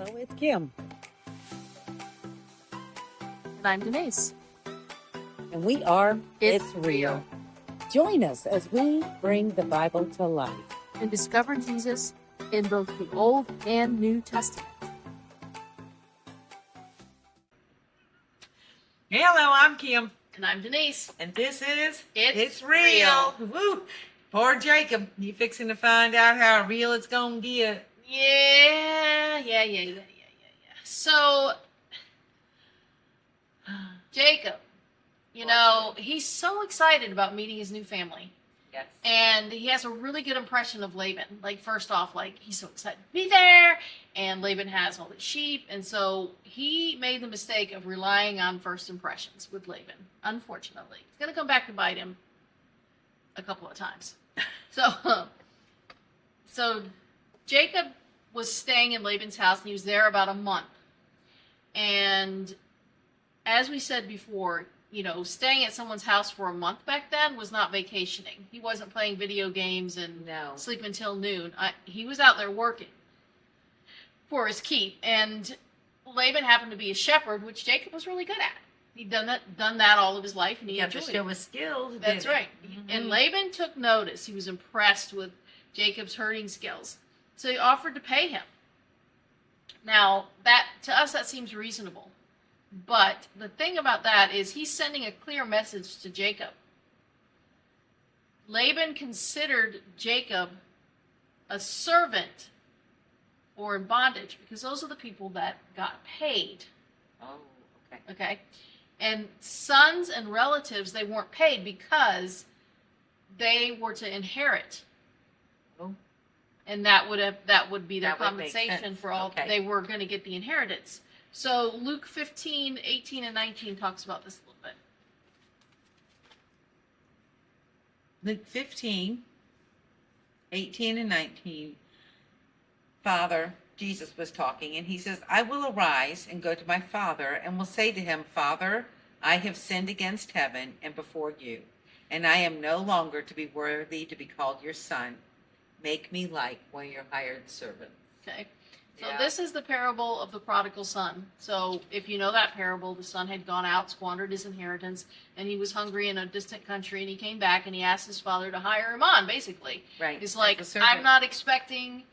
Hello, it's Kim, And I'm Denise. and we are It's Real. Join us as we bring the Bible to life. And discover Jesus in both the Old and New Testament. Hello, I'm Kim, And I'm Denise. and this is It's Real. Woo! Poor Jacob, you fixing to find out how real it's gonna get. Yeah. So, Jacob, he's so excited about meeting his new family. Yes. And he has a really good impression of Laban. Like, first off, he's so excited to be there. And Laban has all the sheep. And so he made the mistake of relying on first impressions with Laban, unfortunately. It's going to come back to bite him a couple of times. So Jacob was staying in Laban's house, and he was there about a month. And as we said before, staying at someone's house for a month back then was not vacationing. He wasn't playing video games and sleeping until noon. He was out there working for his keep. And Laban happened to be a shepherd, which Jacob was really good at. He'd done that all of his life, and he You have to enjoyed show it. his skills. That's right. Mm-hmm. And Laban took notice. He was impressed with Jacob's herding skills. So he offered to pay him. Now, to us, that seems reasonable. But the thing about that is he's sending a clear message to Jacob. Laban considered Jacob a servant or in bondage because those are the people that got paid. Oh, okay. Okay? And sons and relatives, they weren't paid because they were to inherit. Oh. And that would be their That would make compensation sense. for all Okay. they were going to get the inheritance. So Luke 15, 18, and 19 talks about this a little bit. Luke 15, 18 and 19, Father, Jesus was talking, and he says, I will arise and go to my father, and will say to him, Father, I have sinned against heaven and before you, and I am no longer to be worthy to be called your son. Make me like one of your hired servants. Okay. So Yeah. this is the parable of the prodigal son. So if you know that parable, the son had gone out, squandered his inheritance, and he was hungry in a distant country, and he came back and he asked his father to hire him on, basically. Right. He's like, As a servant. I'm not expecting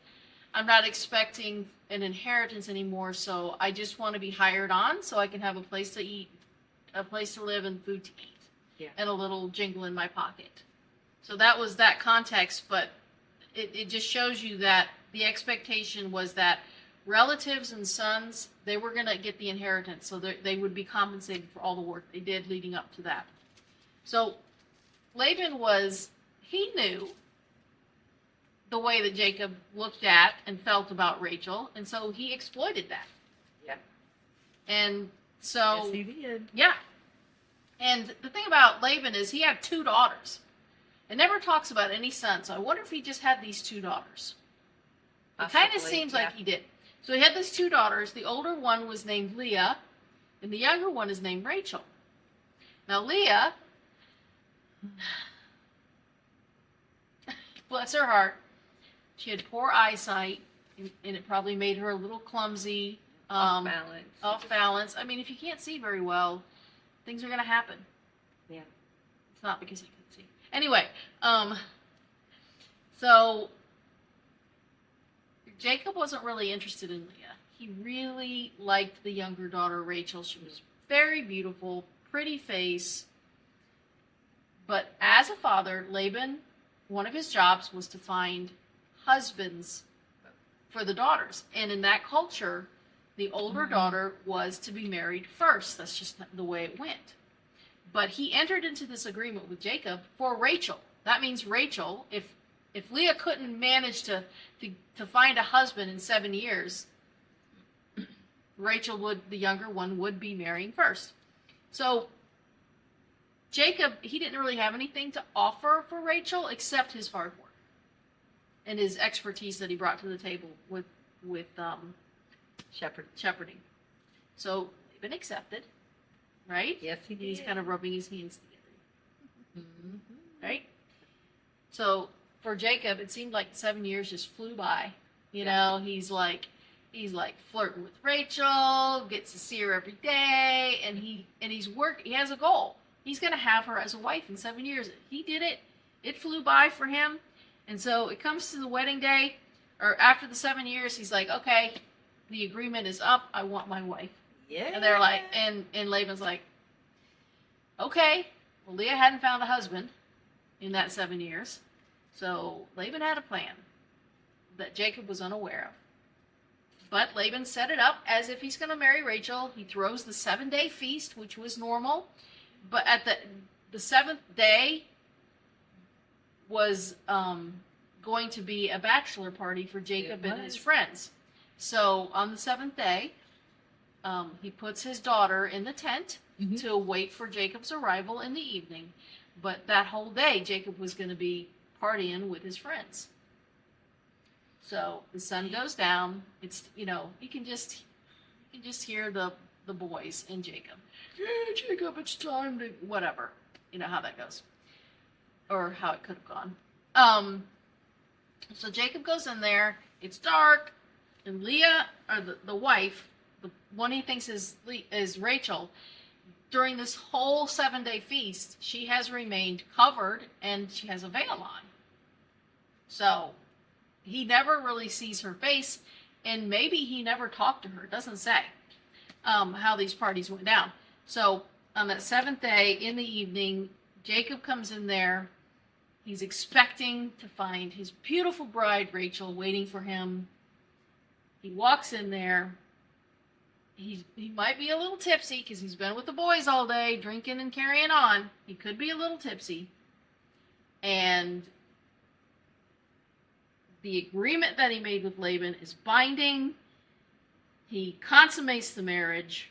an inheritance anymore, so I just want to be hired on so I can have a place to eat, a place to live, and food to eat. Yeah. And a little jingle in my pocket. So that was that context, but it just shows you that the expectation was that relatives and sons, they were going to get the inheritance, so they would be compensated for all the work they did leading up to that. So Laban he knew the way that Jacob looked at and felt about Rachel, and so he exploited that. Yeah. And so... Yes, he did. Yeah. And the thing about Laban is he had 2 daughters. It never talks about any sons, so I wonder if he just had these 2 daughters. It kind of Possibly, seems yeah. like he did. So he had these 2 daughters. The older one was named Leah, and the younger one is named Rachel. Now Leah, bless her heart, she had poor eyesight, and it probably made her a little clumsy. Off balance. Off balance. I mean, if you can't see very well, things are going to happen. Yeah. It's not because he couldn't see. Anyway, so Jacob wasn't really interested in Leah. He really liked the younger daughter, Rachel. She was very beautiful, pretty face. But as a father, Laban, one of his jobs was to find husbands for the daughters. And in that culture, the older daughter was to be married first. That's just the way it went. But he entered into this agreement with Jacob for Rachel. That means Rachel, if Leah couldn't manage to find a husband in 7 years, Rachel the younger one, would be marrying first. So Jacob, he didn't really have anything to offer for Rachel except his hard work and his expertise that he brought to the table with shepherding. So Laban accepted, right? Yes, he did. He's kind of rubbing his hands together. Mm-hmm. Right? So for Jacob, it seemed like 7 years just flew by. He's like, He's like flirting with Rachel, gets to see her every day, and he has a goal. He's going to have her as a wife in 7 years. He did it. It flew by for him. And so it comes to the wedding day, or after the 7 years, he's like, okay, the agreement is up. I want my wife. Yeah. And they're like, and Laban's like, okay. Well, Leah hadn't found a husband in that 7 years. So Laban had a plan that Jacob was unaware of. But Laban set it up as if he's going to marry Rachel. He throws the 7-day feast, which was normal. But at the seventh day was going to be a bachelor party for Jacob and his friends. So on the 7th day, he puts his daughter in the tent to wait for Jacob's arrival in the evening. But that whole day, Jacob was going to be partying with his friends. So the sun goes down. It's, you can just hear the boys and Jacob. Yeah, Jacob, it's time to whatever. You know how that goes, or how it could have gone. So Jacob goes in there. It's dark, and Leah, or the wife, the one he thinks is Rachel, during this whole 7-day feast, she has remained covered and she has a veil on. So he never really sees her face, and maybe he never talked to her. It doesn't say how these parties went down. So on that 7th day in the evening, Jacob comes in there. He's expecting to find his beautiful bride, Rachel, waiting for him. He walks in there. He might be a little tipsy because he's been with the boys all day, drinking and carrying on. He could be a little tipsy. And the agreement that he made with Laban is binding. He consummates the marriage.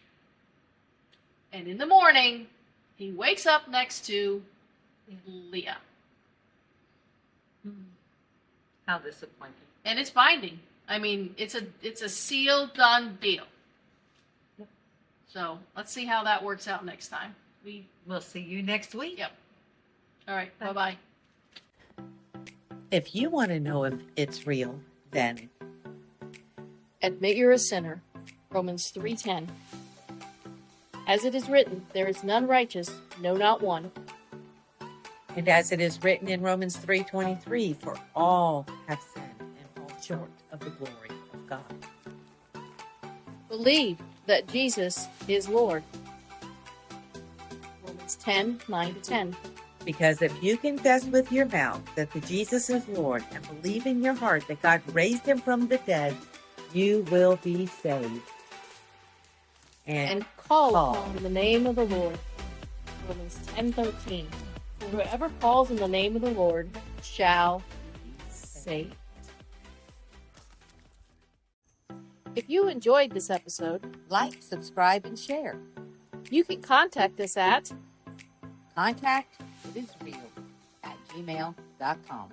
And in the morning, he wakes up next to Leah. How disappointing. And it's binding. I mean, it's a sealed, done deal. So let's see how that works out next time. We'll see you next week. Yep. All right. Bye-bye. If you want to know if it's real, then admit you're a sinner. Romans 3:10. As it is written, there is none righteous, no, not one. and as it is written in Romans 3:23, for all have sinned and fall short of the glory of God. Believe that Jesus is Lord. Romans 10:9-10. Because if you confess with your mouth that the Jesus is Lord and believe in your heart that God raised him from the dead, you will be saved. And call upon the name of the Lord. Romans 10:13. For whoever calls in the name of the Lord shall be saved. If you enjoyed this episode, like, subscribe, and share. you can contact us at Contact itisreal@gmail.com.